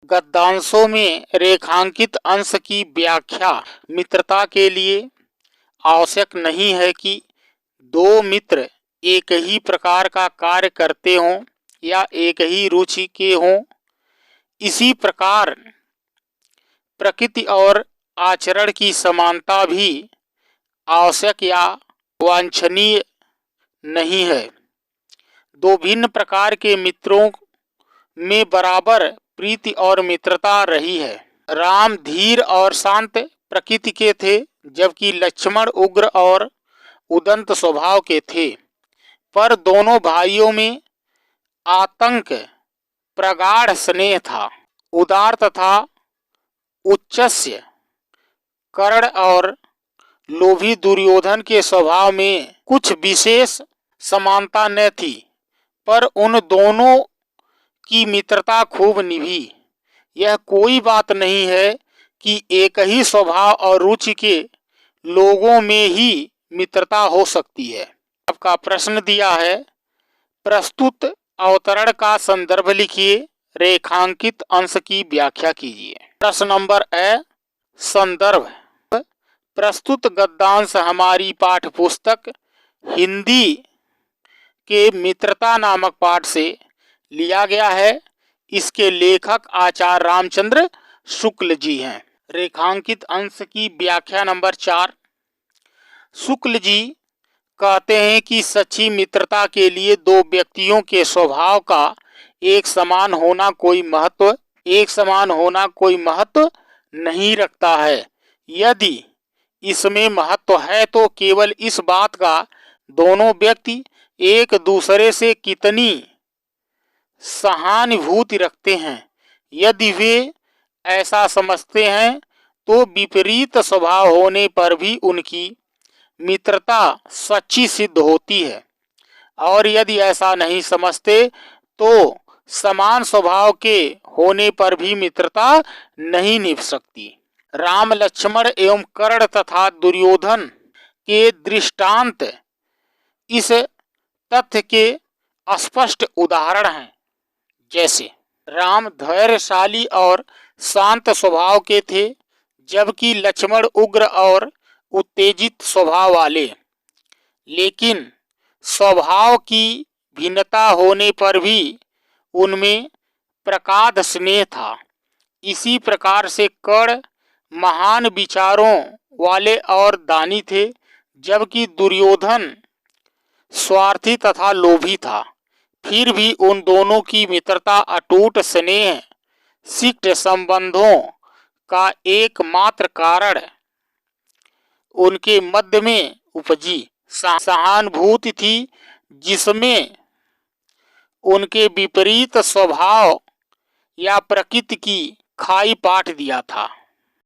गद्यांशों में रेखांकित अंश की व्याख्या मित्रता के लिए आवश्यक नहीं है कि दो मित्र एक ही प्रकार का कार्य करते हों या एक ही रुचि के हों। इसी प्रकार प्रकृति और आचरण की समानता भी आवश्यक या वांछनीय नहीं है। दो भिन्न प्रकार के मित्रों में बराबर प्रीति और मित्रता रही है। राम धीर और शांत प्रकृति के थे, जबकि लक्ष्मण उग्र और उदंत स्वभाव के थे। पर दोनों भाइयों में आतंक प्रगाढ़ स्नेह था। उदार तथा उच्चस्य कर्ण और लोभी दुर्योधन के स्वभाव में कुछ विशेष समानता न थी, पर उन दोनों की मित्रता खूब निभी। यह कोई बात नहीं है कि एक ही स्वभाव और रुचि के लोगों में ही मित्रता हो सकती है। आपका प्रश्न दिया है, प्रस्तुत अवतरण का संदर्भ लिखिए, रेखांकित अंश की व्याख्या कीजिए। प्रश्न नंबर ए, संदर्भ। प्रस्तुत गद्यांश हमारी पाठ्य पुस्तक हिंदी के मित्रता नामक पाठ से लिया गया है। इसके लेखक आचार्य रामचंद्र शुक्ल जी हैं। रेखांकित अंश की व्याख्या नंबर 4। शुक्ल जी कहते हैं कि सच्ची मित्रता के लिए दो व्यक्तियों के स्वभाव का एक समान होना कोई महत्व नहीं रखता है। यदि इसमें महत्व है तो केवल इस बात का दोनों व्यक्ति एक दूसरे से कितनी सहानुभूति रखते हैं। यदि वे ऐसा समझते हैं तो विपरीत स्वभाव होने पर भी उनकी मित्रता सच्ची सिद्ध होती है, और यदि ऐसा नहीं समझते तो समान स्वभाव के होने पर भी मित्रता नहीं निभ सकती। राम, लक्ष्मण एवं कर्ण तथा दुर्योधन के दृष्टांत इस तथ्य के स्पष्ट उदाहरण हैं। जैसे राम धैर्यशाली और शांत स्वभाव के थे, जबकि लक्ष्मण उग्र और उत्तेजित स्वभाव वाले। लेकिन स्वभाव की भिन्नता होने पर भी उनमें प्रगाढ़ स्नेह था। इसी प्रकार से कर्ण महान विचारों वाले और दानी थे, जबकि दुर्योधन स्वार्थी तथा लोभी था। फिर भी उन दोनों की मित्रता अटूट स्नेह शिष्ट संबंधों का एकमात्र कारण उनके मध्य में उपजी सहानुभूति थी, जिसमें उनके विपरीत स्वभाव या प्रकृति की खाई पाट दिया था।